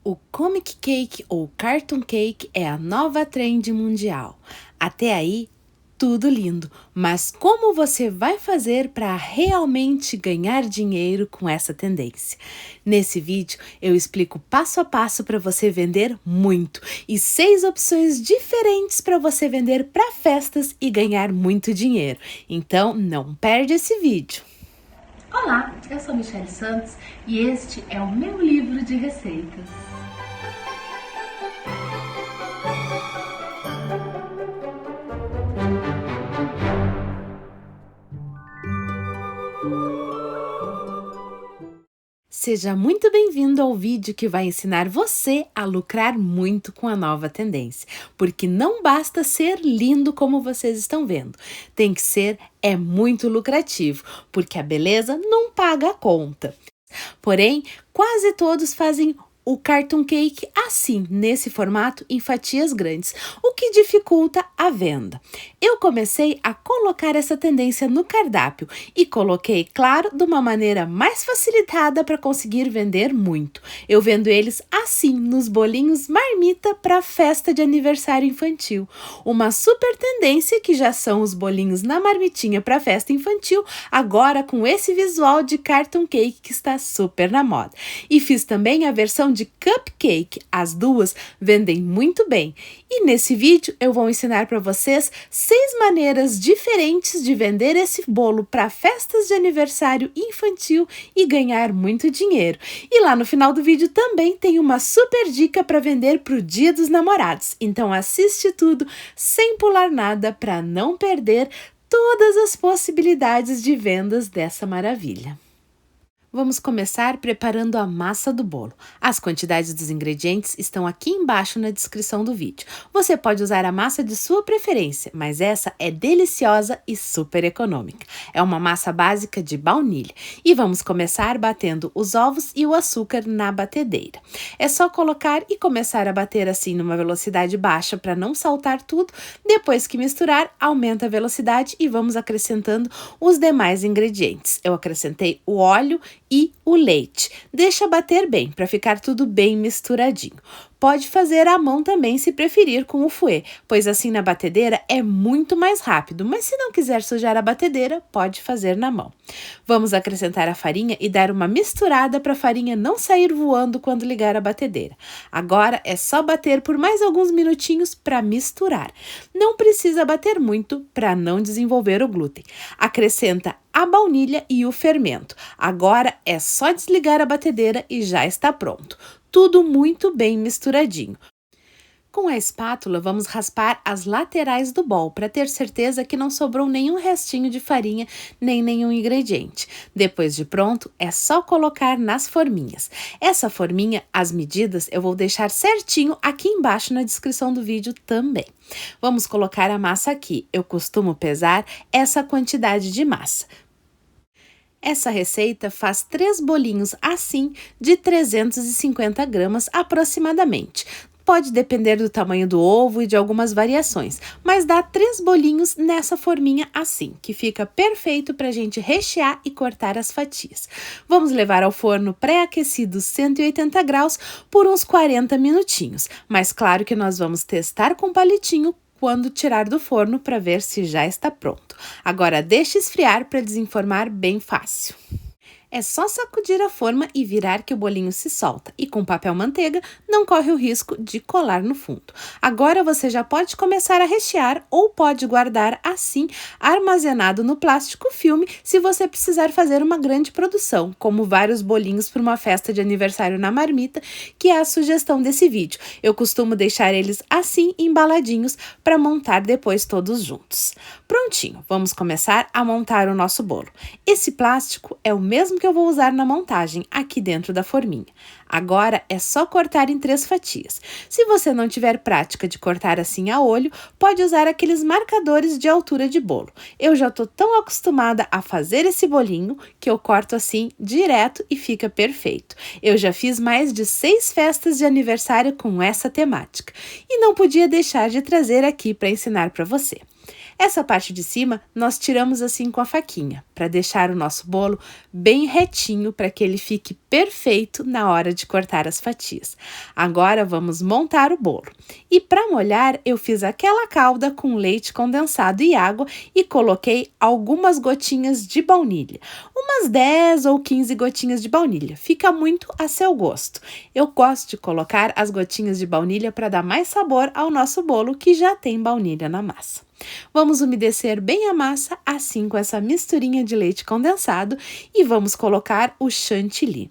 O comic cake ou cartoon cake é a nova trend mundial. Até aí, tudo lindo, mas como você vai fazer para realmente ganhar dinheiro com essa tendência? Nesse vídeo, eu explico passo a passo para você vender muito e 6 opções diferentes para você vender para festas e ganhar muito dinheiro. Então, não perde esse vídeo. Olá, eu sou Michele Santos e este é o meu livro de receitas. Seja muito bem-vindo ao vídeo que vai ensinar você a lucrar muito com a nova tendência, porque não basta ser lindo como vocês estão vendo, tem que ser muito lucrativo, porque a beleza não paga a conta. Porém, quase todos fazem o cartoon cake assim, nesse formato, em fatias grandes, o que dificulta a venda. Eu comecei a colocar essa tendência no cardápio e coloquei, claro, de uma maneira mais facilitada para conseguir vender muito. Eu vendo eles assim, nos bolinhos marmita para festa de aniversário infantil. Uma super tendência que já são os bolinhos na marmitinha para festa infantil, agora com esse visual de cartoon cake que está super na moda. E fiz também a versão de cupcake, as duas vendem muito bem. E nesse vídeo eu vou ensinar para vocês 6 maneiras diferentes de vender esse bolo para festas de aniversário infantil e ganhar muito dinheiro. E lá no final do vídeo também tem uma super dica para vender para o Dia dos Namorados. Então assiste tudo sem pular nada para não perder todas as possibilidades de vendas dessa maravilha. Vamos começar preparando a massa do bolo. As quantidades dos ingredientes estão aqui embaixo na descrição do vídeo. Você pode usar a massa de sua preferência, mas essa é deliciosa e super econômica. É uma massa básica de baunilha. E vamos começar batendo os ovos e o açúcar na batedeira. É só colocar e começar a bater assim numa velocidade baixa para não saltar tudo. Depois que misturar, aumenta a velocidade e vamos acrescentando os demais ingredientes. Eu acrescentei o óleo e o leite. Deixa bater bem, para ficar tudo bem misturadinho. Pode fazer à mão também se preferir com o fouet, pois assim na batedeira é muito mais rápido, mas se não quiser sujar a batedeira, pode fazer na mão. Vamos acrescentar a farinha e dar uma misturada para a farinha não sair voando quando ligar a batedeira. Agora é só bater por mais alguns minutinhos para misturar. Não precisa bater muito para não desenvolver o glúten. Acrescenta a baunilha e o fermento. Agora é só desligar a batedeira e já está pronto. Tudo muito bem misturadinho. Com a espátula, vamos raspar as laterais do bol para ter certeza que não sobrou nenhum restinho de farinha nem nenhum ingrediente. Depois de pronto, é só colocar nas forminhas. Essa forminha, as medidas, eu vou deixar certinho aqui embaixo na descrição do vídeo também. Vamos colocar a massa aqui. Eu costumo pesar essa quantidade de massa. Essa receita faz 3 bolinhos assim de 350 gramas aproximadamente. Pode depender do tamanho do ovo e de algumas variações, mas dá 3 bolinhos nessa forminha assim, que fica perfeito para a gente rechear e cortar as fatias. Vamos levar ao forno pré-aquecido 180 graus por uns 40 minutinhos, mas claro que nós vamos testar com palitinho quando tirar do forno para ver se já está pronto. Agora deixe esfriar para desenformar bem fácil. É só sacudir a forma e virar que o bolinho se solta e com papel manteiga não corre o risco de colar no fundo. Agora você já pode começar a rechear ou pode guardar assim armazenado no plástico filme se você precisar fazer uma grande produção, como vários bolinhos para uma festa de aniversário na marmita, que é a sugestão desse vídeo. Eu costumo deixar eles assim embaladinhos para montar depois todos juntos. Prontinho, vamos começar a montar o nosso bolo. Esse plástico é o mesmo que eu vou usar na montagem aqui dentro da forminha. Agora é só cortar em 3 fatias. Se você não tiver prática de cortar assim a olho, pode usar aqueles marcadores de altura de bolo. Eu já tô tão acostumada a fazer esse bolinho que eu corto assim direto e fica perfeito. Eu já fiz mais de 6 festas de aniversário com essa temática e não podia deixar de trazer aqui para ensinar para você. Essa parte de cima nós tiramos assim com a faquinha, para deixar o nosso bolo bem retinho, para que ele fique perfeito na hora de cortar as fatias. Agora vamos montar o bolo. E para molhar, eu fiz aquela calda com leite condensado e água e coloquei algumas gotinhas de baunilha. Umas 10 ou 15 gotinhas de baunilha. Fica muito a seu gosto. Eu gosto de colocar as gotinhas de baunilha para dar mais sabor ao nosso bolo, que já tem baunilha na massa. Vamos umedecer bem a massa, assim com essa misturinha de leite condensado, e vamos colocar o chantilly.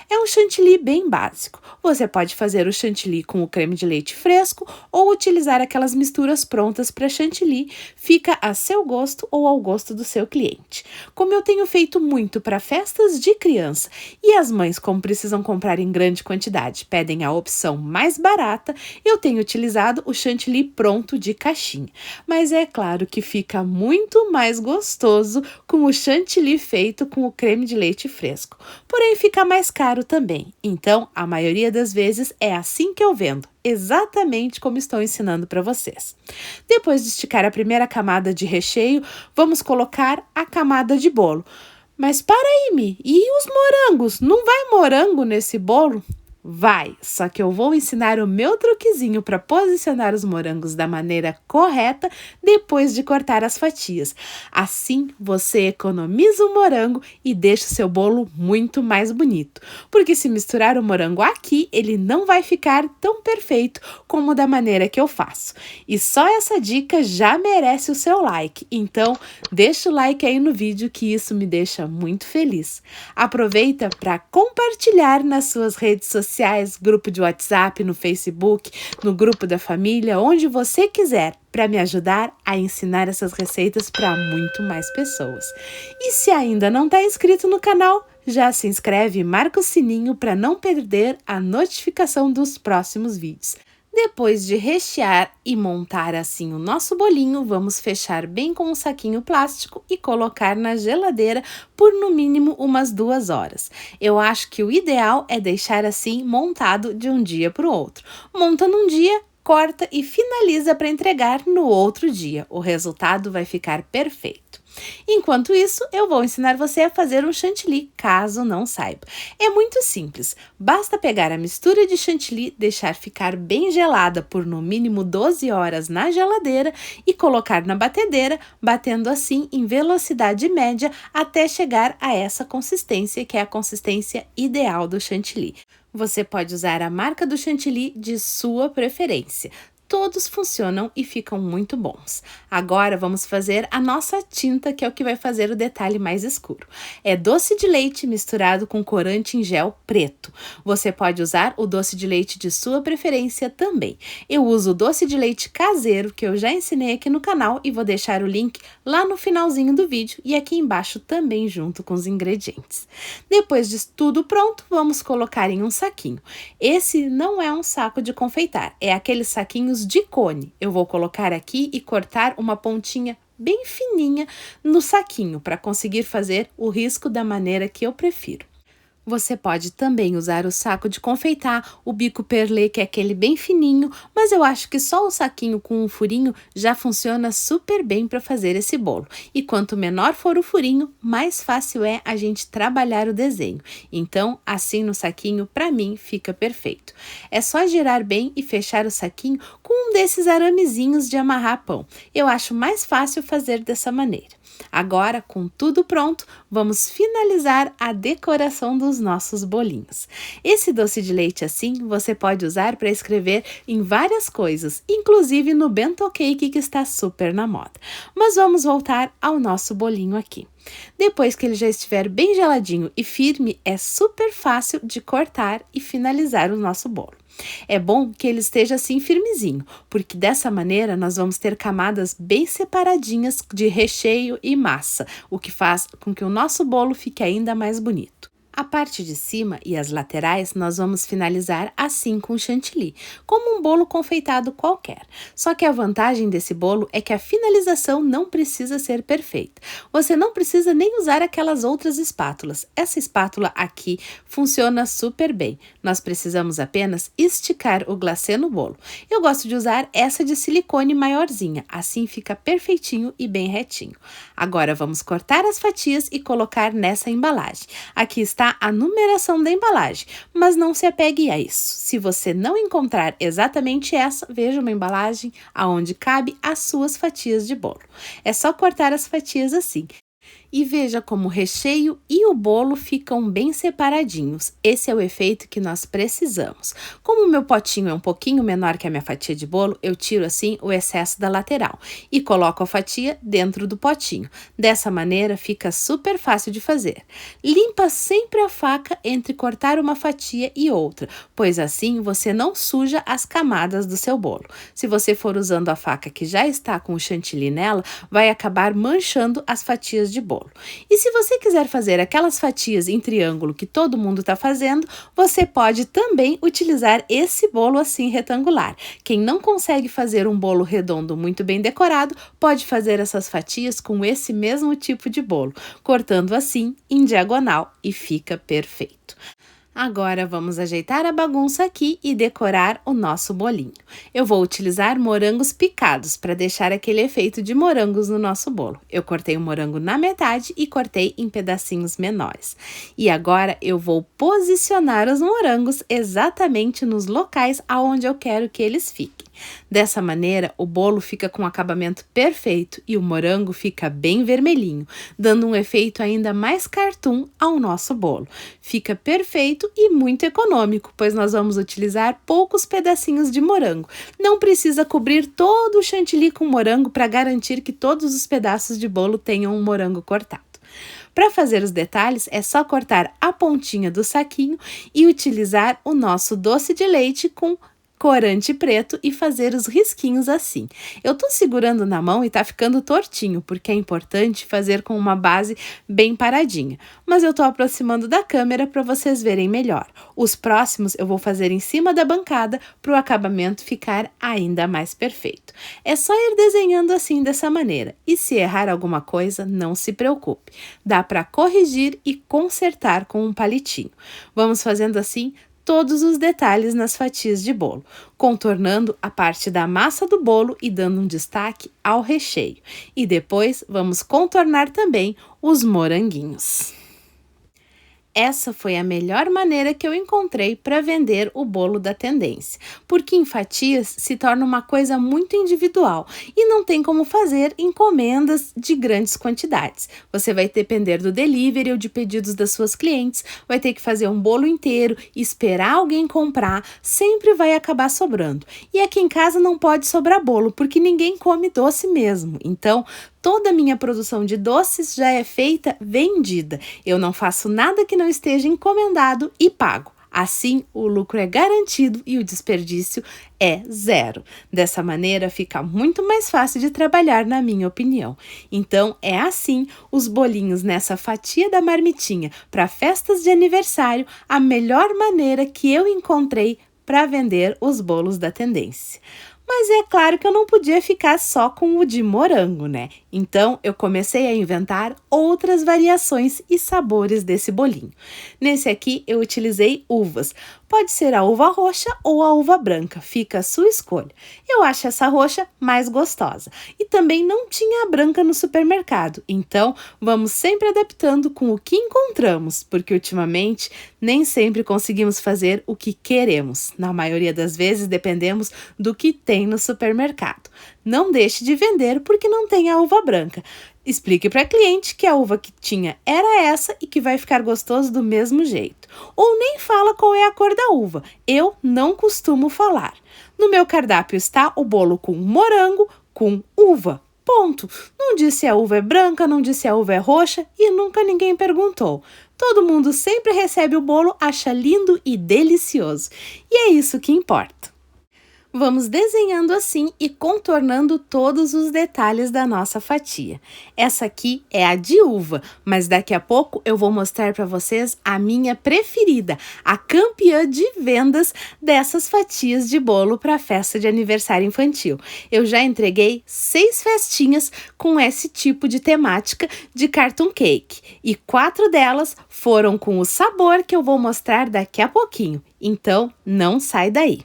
É um chantilly bem básico. Você pode fazer o chantilly com o creme de leite fresco ou utilizar aquelas misturas prontas para chantilly. Fica a seu gosto ou ao gosto do seu cliente. Como eu tenho feito muito para festas de criança e as mães, como precisam comprar em grande quantidade, pedem a opção mais barata, eu tenho utilizado o chantilly pronto de caixinha. Mas é claro que fica muito mais gostoso com o chantilly feito com o creme de leite fresco. Porém, fica mais caro também. Então, a maioria das vezes é assim que eu vendo, exatamente como estou ensinando para vocês. Depois de esticar a primeira camada de recheio, vamos colocar a camada de bolo. Mas para aí, Mi, e os morangos? Não vai morango nesse bolo? Vai, só que eu vou ensinar o meu truquezinho para posicionar os morangos da maneira correta depois de cortar as fatias. Assim, você economiza o morango e deixa o seu bolo muito mais bonito. Porque se misturar o morango aqui, ele não vai ficar tão perfeito como da maneira que eu faço. E só essa dica já merece o seu like. Então, deixa o like aí no vídeo, que isso me deixa muito feliz. Aproveita para compartilhar nas suas redes sociais, grupo de WhatsApp, no Facebook, no grupo da família, onde você quiser, para me ajudar a ensinar essas receitas para muito mais pessoas. E se ainda não está inscrito no canal, já se inscreve e marca o sininho para não perder a notificação dos próximos vídeos. Depois de rechear e montar assim o nosso bolinho, vamos fechar bem com um saquinho plástico e colocar na geladeira por no mínimo umas 2 horas. Eu acho que o ideal é deixar assim montado de um dia para o outro. Monta num dia, corta e finaliza para entregar no outro dia. O resultado vai ficar perfeito. Enquanto isso, eu vou ensinar você a fazer um chantilly, caso não saiba. É muito simples, basta pegar a mistura de chantilly, deixar ficar bem gelada por no mínimo 12 horas na geladeira e colocar na batedeira, batendo assim em velocidade média até chegar a essa consistência, que é a consistência ideal do chantilly. Você pode usar a marca do chantilly de sua preferência. Todos funcionam e ficam muito bons. Agora vamos fazer a nossa tinta, que é o que vai fazer o detalhe mais escuro. É doce de leite misturado com corante em gel preto. Você pode usar o doce de leite de sua preferência também. Eu uso o doce de leite caseiro, que eu já ensinei aqui no canal, e vou deixar o link lá no finalzinho do vídeo e aqui embaixo também junto com os ingredientes. Depois de tudo pronto, vamos colocar em um saquinho. Esse não é um saco de confeitar, é aqueles saquinhos de cone. Eu vou colocar aqui e cortar uma pontinha bem fininha no saquinho para conseguir fazer o risco da maneira que eu prefiro. Você pode também usar o saco de confeitar, o bico perlé, que é aquele bem fininho, mas eu acho que só o saquinho com um furinho já funciona super bem para fazer esse bolo. E quanto menor for o furinho, mais fácil é a gente trabalhar o desenho. Então, assim no saquinho, para mim, fica perfeito. É só girar bem e fechar o saquinho com um desses aramezinhos de amarrar pão. Eu acho mais fácil fazer dessa maneira. Agora, com tudo pronto, vamos finalizar a decoração dos nossos bolinhos. Esse doce de leite assim, você pode usar para escrever em várias coisas, inclusive no bento cake, que está super na moda. Mas vamos voltar ao nosso bolinho aqui. Depois que ele já estiver bem geladinho e firme, é super fácil de cortar e finalizar o nosso bolo. É bom que ele esteja assim firmezinho, porque dessa maneira nós vamos ter camadas bem separadinhas de recheio e massa, o que faz com que o nosso bolo fique ainda mais bonito. A parte de cima e as laterais nós vamos finalizar assim com chantilly, como um bolo confeitado qualquer. Só que a vantagem desse bolo é que a finalização não precisa ser perfeita. Você não precisa nem usar aquelas outras espátulas. Essa espátula aqui funciona super bem. Nós precisamos apenas esticar o glacê no bolo. Eu gosto de usar essa de silicone maiorzinha, assim fica perfeitinho e bem retinho. Agora vamos cortar as fatias e colocar nessa embalagem. Aqui está a numeração da embalagem, mas não se apegue a isso. Se você não encontrar exatamente essa, veja uma embalagem aonde cabe as suas fatias de bolo. É só cortar as fatias assim. E veja como o recheio e o bolo ficam bem separadinhos. Esse é o efeito que nós precisamos. Como o meu potinho é um pouquinho menor que a minha fatia de bolo, eu tiro assim o excesso da lateral e coloco a fatia dentro do potinho. Dessa maneira fica super fácil de fazer. Limpa sempre a faca entre cortar uma fatia e outra, pois assim você não suja as camadas do seu bolo. Se você for usando a faca que já está com o chantilly nela, vai acabar manchando as fatias de bolo. E se você quiser fazer aquelas fatias em triângulo que todo mundo está fazendo, você pode também utilizar esse bolo assim retangular. Quem não consegue fazer um bolo redondo muito bem decorado, pode fazer essas fatias com esse mesmo tipo de bolo, cortando assim em diagonal e fica perfeito. Agora vamos ajeitar a bagunça aqui e decorar o nosso bolinho. Eu vou utilizar morangos picados para deixar aquele efeito de morangos no nosso bolo. Eu cortei o morango na metade e cortei em pedacinhos menores. E agora eu vou posicionar os morangos exatamente nos locais aonde eu quero que eles fiquem. Dessa maneira, o bolo fica com um acabamento perfeito e o morango fica bem vermelhinho, dando um efeito ainda mais cartoon ao nosso bolo. Fica perfeito e muito econômico, pois nós vamos utilizar poucos pedacinhos de morango. Não precisa cobrir todo o chantilly com morango para garantir que todos os pedaços de bolo tenham um morango cortado. Para fazer os detalhes, é só cortar a pontinha do saquinho e utilizar o nosso doce de leite com corante preto e fazer os risquinhos assim. Eu tô segurando na mão e tá ficando tortinho, porque é importante fazer com uma base bem paradinha. Mas eu tô aproximando da câmera para vocês verem melhor. Os próximos eu vou fazer em cima da bancada para o acabamento ficar ainda mais perfeito. É só ir desenhando assim dessa maneira. E se errar alguma coisa, não se preocupe. Dá para corrigir e consertar com um palitinho. Vamos fazendo assim todos os detalhes nas fatias de bolo, contornando a parte da massa do bolo e dando um destaque ao recheio. E depois vamos contornar também os moranguinhos. Essa foi a melhor maneira que eu encontrei para vender o bolo da Tendência, porque em fatias se torna uma coisa muito individual e não tem como fazer encomendas de grandes quantidades. Você vai depender do delivery ou de pedidos das suas clientes, vai ter que fazer um bolo inteiro, esperar alguém comprar, sempre vai acabar sobrando. E aqui em casa não pode sobrar bolo, porque ninguém come doce mesmo. Então, toda a minha produção de doces já é feita vendida. Eu não faço nada que não esteja encomendado e pago. Assim, o lucro é garantido e o desperdício é zero. Dessa maneira, fica muito mais fácil de trabalhar, na minha opinião. Então, é assim, os bolinhos nessa fatia da marmitinha para festas de aniversário, a melhor maneira que eu encontrei para vender os bolos da Tendência. Mas é claro que eu não podia ficar só com o de morango, né? Então, eu comecei a inventar outras variações e sabores desse bolinho. Nesse aqui, eu utilizei uvas. Pode ser a uva roxa ou a uva branca, fica a sua escolha. Eu acho essa roxa mais gostosa. E também não tinha a branca no supermercado, então vamos sempre adaptando com o que encontramos, porque ultimamente nem sempre conseguimos fazer o que queremos. Na maioria das vezes dependemos do que tem no supermercado. Não deixe de vender porque não tem a uva branca. Explique para a cliente que a uva que tinha era essa e que vai ficar gostoso do mesmo jeito. Ou nem fala qual é a cor da uva. Eu não costumo falar. No meu cardápio está o bolo com morango com uva. Ponto. Não disse se a uva é branca, não disse se a uva é roxa e nunca ninguém perguntou. Todo mundo sempre recebe o bolo, acha lindo e delicioso. E é isso que importa. Vamos desenhando assim e contornando todos os detalhes da nossa fatia. Essa aqui é a de uva, mas daqui a pouco eu vou mostrar para vocês a minha preferida, a campeã de vendas dessas fatias de bolo para a festa de aniversário infantil. Eu já entreguei 6 festinhas com esse tipo de temática de cartoon cake e 4 delas foram com o sabor que eu vou mostrar daqui a pouquinho. Então, não sai daí.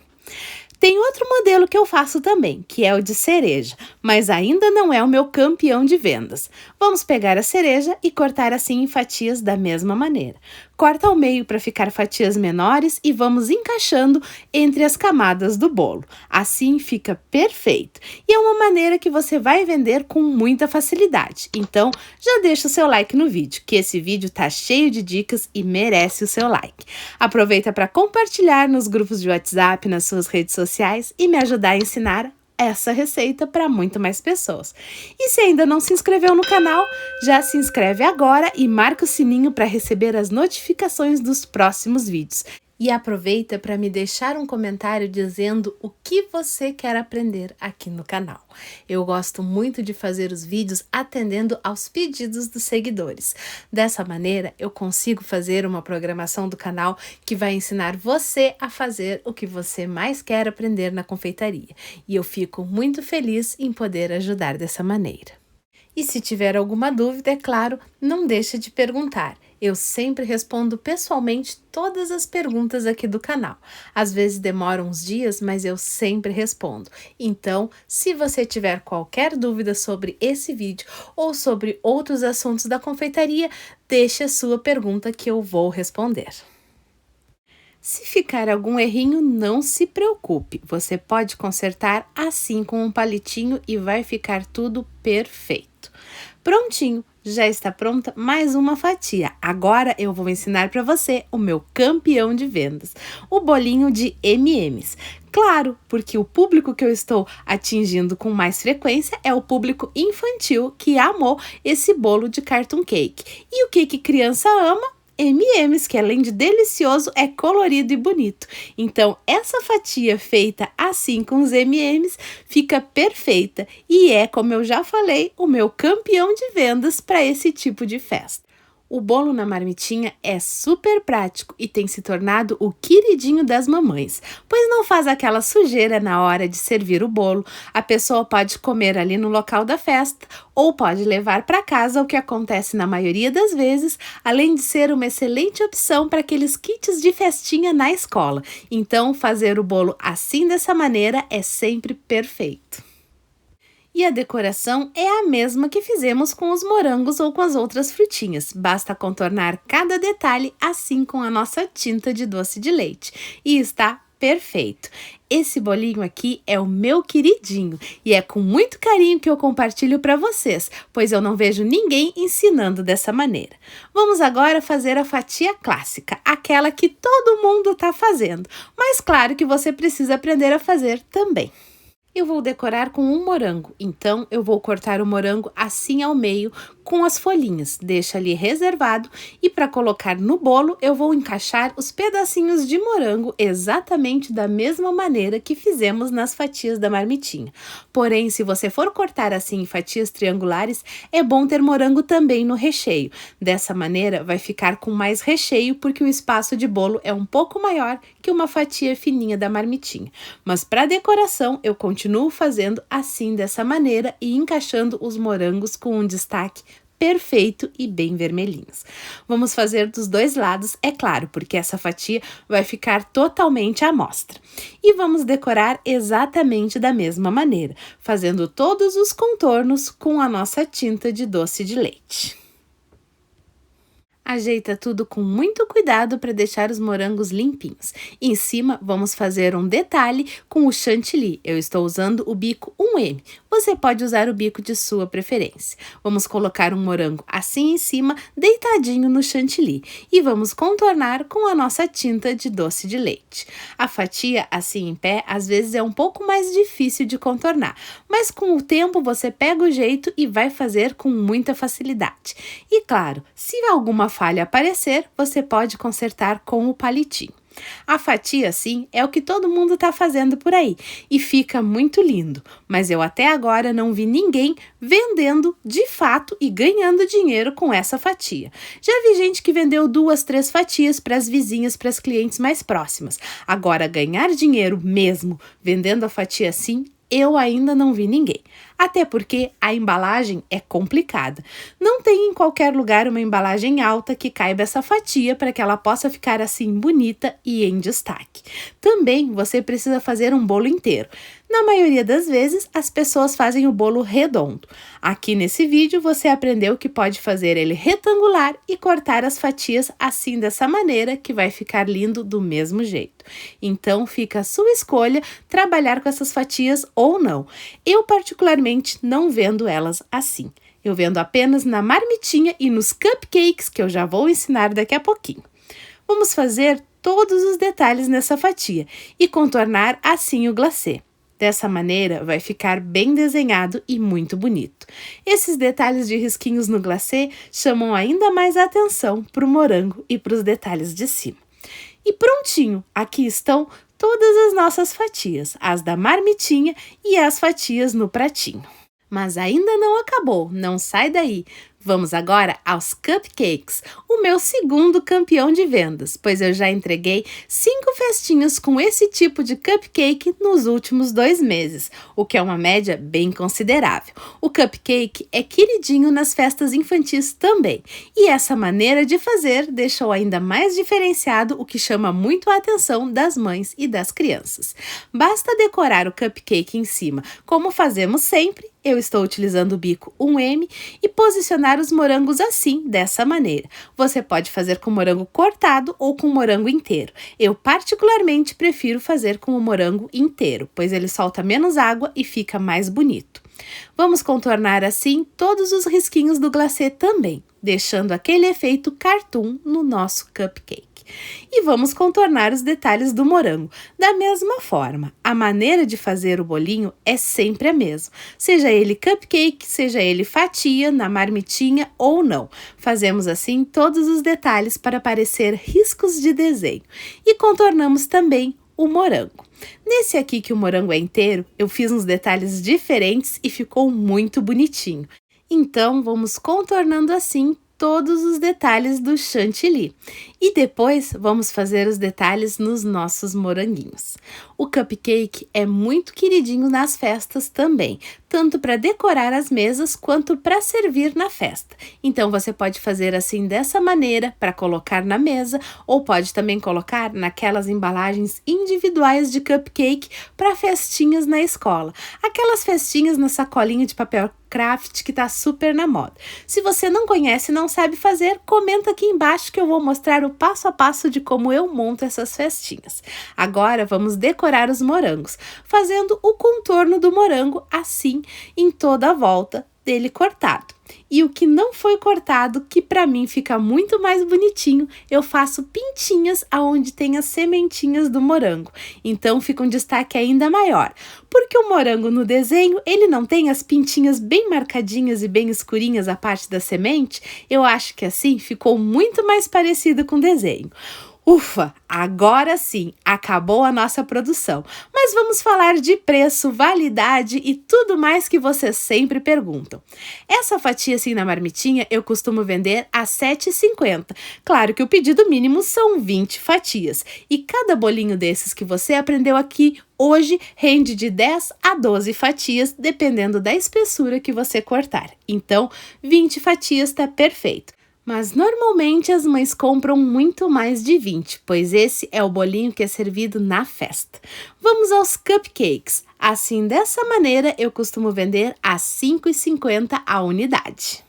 Tem outro modelo que eu faço também, que é o de cereja, mas ainda não é o meu campeão de vendas. Vamos pegar a cereja e cortar assim em fatias da mesma maneira. Corta ao meio para ficar fatias menores e vamos encaixando entre as camadas do bolo. Assim fica perfeito. E é uma maneira que você vai vender com muita facilidade. Então, já deixa o seu like no vídeo, que esse vídeo tá cheio de dicas e merece o seu like. Aproveita para compartilhar nos grupos de WhatsApp, nas suas redes sociais e me ajudar a ensinar essa receita para muito mais pessoas. E se ainda não se inscreveu no canal, já se inscreve agora e marca o sininho para receber as notificações dos próximos vídeos. E aproveita para me deixar um comentário dizendo o que você quer aprender aqui no canal. Eu gosto muito de fazer os vídeos atendendo aos pedidos dos seguidores. Dessa maneira, eu consigo fazer uma programação do canal que vai ensinar você a fazer o que você mais quer aprender na confeitaria. E eu fico muito feliz em poder ajudar dessa maneira. E se tiver alguma dúvida, é claro, não deixe de perguntar. Eu sempre respondo pessoalmente todas as perguntas aqui do canal. Às vezes demora uns dias, mas eu sempre respondo. Então, se você tiver qualquer dúvida sobre esse vídeo ou sobre outros assuntos da confeitaria, deixe a sua pergunta que eu vou responder. Se ficar algum errinho, não se preocupe. Você pode consertar assim com um palitinho e vai ficar tudo perfeito. Prontinho! Já está pronta mais uma fatia. Agora eu vou ensinar para você o meu campeão de vendas, o bolinho de M&M's. Claro, porque o público que eu estou atingindo com mais frequência é o público infantil que amou esse bolo de cartoon cake. E o que criança ama? M&M's, que além de delicioso, é colorido e bonito. Então, essa fatia feita assim com os M&M's fica perfeita e é, como eu já falei, o meu campeão de vendas para esse tipo de festa. O bolo na marmitinha é super prático e tem se tornado o queridinho das mamães, pois não faz aquela sujeira na hora de servir o bolo. A pessoa pode comer ali no local da festa ou pode levar para casa, o que acontece na maioria das vezes, além de ser uma excelente opção para aqueles kits de festinha na escola. Então, fazer o bolo assim dessa maneira é sempre perfeito. E a decoração é a mesma que fizemos com os morangos ou com as outras frutinhas. Basta contornar cada detalhe assim com a nossa tinta de doce de leite. E está perfeito. Esse bolinho aqui é o meu queridinho e é com muito carinho que eu compartilho para vocês, pois eu não vejo ninguém ensinando dessa maneira. Vamos agora fazer a fatia clássica, aquela que todo mundo está fazendo, mas claro que você precisa aprender a fazer também. Eu vou decorar com um morango, então eu vou cortar o morango assim ao meio com as folhinhas, deixa ali reservado e para colocar no bolo eu vou encaixar os pedacinhos de morango exatamente da mesma maneira que fizemos nas fatias da marmitinha. Porém, se você for cortar assim em fatias triangulares, é bom ter morango também no recheio. Dessa maneira vai ficar com mais recheio porque o espaço de bolo é um pouco maior que uma fatia fininha da marmitinha. Mas para decoração eu continuo fazendo assim dessa maneira e encaixando os morangos com um destaque perfeito e bem vermelhinhos. Vamos fazer dos dois lados, é claro, porque essa fatia vai ficar totalmente à mostra. E vamos decorar exatamente da mesma maneira, fazendo todos os contornos com a nossa tinta de doce de leite. Ajeita tudo com muito cuidado para deixar os morangos limpinhos. Em cima, vamos fazer um detalhe com o chantilly. Eu estou usando o bico 1M. Você pode usar o bico de sua preferência. Vamos colocar um morango assim em cima, deitadinho no chantilly. E vamos contornar com a nossa tinta de doce de leite. A fatia assim em pé, às vezes é um pouco mais difícil de contornar. Mas com o tempo, você pega o jeito e vai fazer com muita facilidade. E claro, se alguma falha aparecer, você pode consertar com o palitinho. A fatia, assim, é o que todo mundo está fazendo por aí e fica muito lindo, mas eu até agora não vi ninguém vendendo de fato e ganhando dinheiro com essa fatia. Já vi gente que vendeu 2, 3 fatias para as vizinhas, para as clientes mais próximas. Agora, ganhar dinheiro mesmo vendendo a fatia assim, eu ainda não vi ninguém. Até porque a embalagem é complicada. Não tem em qualquer lugar uma embalagem alta que caiba essa fatia para que ela possa ficar assim bonita e em destaque. Também você precisa fazer um bolo inteiro. Na maioria das vezes, as pessoas fazem o bolo redondo. Aqui nesse vídeo você aprendeu que pode fazer ele retangular e cortar as fatias assim dessa maneira que vai ficar lindo do mesmo jeito. Então fica a sua escolha trabalhar com essas fatias ou não. Eu particularmente não vendo elas assim. Eu vendo apenas na marmitinha e nos cupcakes que eu já vou ensinar daqui a pouquinho. Vamos fazer todos os detalhes nessa fatia e contornar assim o glacê. Dessa maneira vai ficar bem desenhado e muito bonito. Esses detalhes de risquinhos no glacê chamam ainda mais a atenção para o morango e para os detalhes de cima. E prontinho, aqui estão todas as nossas fatias, as da marmitinha e as fatias no pratinho. Mas ainda não acabou, não sai daí. Vamos agora aos cupcakes, o meu segundo campeão de vendas, pois eu já entreguei 5 festinhas com esse tipo de cupcake nos últimos 2 meses, o que é uma média bem considerável. O cupcake é queridinho nas festas infantis também, e essa maneira de fazer deixou ainda mais diferenciado o que chama muito a atenção das mães e das crianças. Basta decorar o cupcake em cima, como fazemos sempre. Eu estou utilizando o bico 1M e posicionar os morangos assim, dessa maneira. Você pode fazer com morango cortado ou com morango inteiro. Eu particularmente prefiro fazer com o morango inteiro, pois ele solta menos água e fica mais bonito. Vamos contornar assim todos os risquinhos do glacê também, deixando aquele efeito cartoon no nosso cupcake. E vamos contornar os detalhes do morango. Da mesma forma, a maneira de fazer o bolinho é sempre a mesma. Seja ele cupcake, seja ele fatia, na marmitinha ou não. Fazemos assim todos os detalhes para parecer riscos de desenho. E contornamos também o morango. Nesse aqui que o morango é inteiro, eu fiz uns detalhes diferentes e ficou muito bonitinho. Então, vamos contornando assim todos os detalhes do chantilly. E depois vamos fazer os detalhes nos nossos moranguinhos. O cupcake é muito queridinho nas festas também, tanto para decorar as mesas quanto para servir na festa. Então você pode fazer assim dessa maneira para colocar na mesa, ou pode também colocar naquelas embalagens individuais de cupcake para festinhas na escola. Aquelas festinhas na sacolinha de papel craft que tá super na moda. Se você não conhece e não sabe fazer, comenta aqui embaixo que eu vou mostrar o passo a passo de como eu monto essas festinhas. Agora vamos decorar os morangos, fazendo o contorno do morango assim em toda a volta dele cortado. E o que não foi cortado, que para mim fica muito mais bonitinho, eu faço pintinhas aonde tem as sementinhas do morango. Então fica um destaque ainda maior. Porque o morango no desenho, ele não tem as pintinhas bem marcadinhas e bem escurinhas a parte da semente, eu acho que assim ficou muito mais parecido com o desenho. Ufa, agora sim, acabou a nossa produção. Mas vamos falar de preço, validade e tudo mais que vocês sempre perguntam. Essa fatia assim na marmitinha eu costumo vender a R$ 7,50. Claro que o pedido mínimo são 20 fatias. E cada bolinho desses que você aprendeu aqui hoje rende de 10 a 12 fatias, dependendo da espessura que você cortar. Então, 20 fatias tá perfeito. Mas normalmente as mães compram muito mais de 20, pois esse é o bolinho que é servido na festa. Vamos aos cupcakes. Assim, dessa maneira, eu costumo vender a R$ 5,50 a unidade.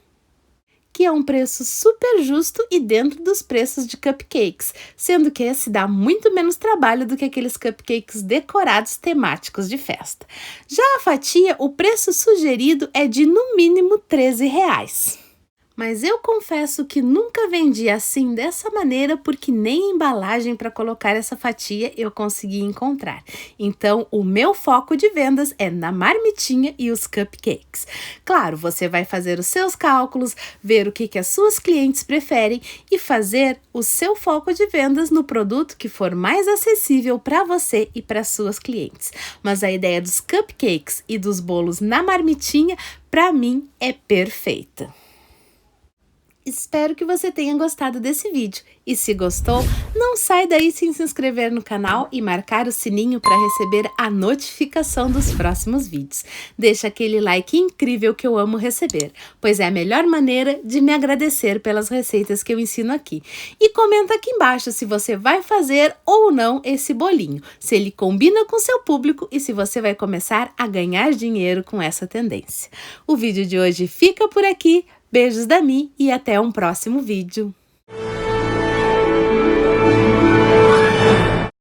Que é um preço super justo e dentro dos preços de cupcakes, sendo que esse dá muito menos trabalho do que aqueles cupcakes decorados temáticos de festa. Já a fatia, o preço sugerido é de no mínimo R$ 13. Mas eu confesso que nunca vendi assim dessa maneira porque nem embalagem para colocar essa fatia eu consegui encontrar. Então, o meu foco de vendas é na marmitinha e os cupcakes. Claro, você vai fazer os seus cálculos, ver o que as suas clientes preferem e fazer o seu foco de vendas no produto que for mais acessível para você e para suas clientes. Mas a ideia dos cupcakes e dos bolos na marmitinha, para mim, é perfeita. Espero que você tenha gostado desse vídeo e se gostou, não sai daí sem se inscrever no canal e marcar o sininho para receber a notificação dos próximos vídeos. Deixa aquele like incrível que eu amo receber, pois é a melhor maneira de me agradecer pelas receitas que eu ensino aqui. E comenta aqui embaixo se você vai fazer ou não esse bolinho, se ele combina com seu público e se você vai começar a ganhar dinheiro com essa tendência. O vídeo de hoje fica por aqui. Beijos da Mi e até um próximo vídeo.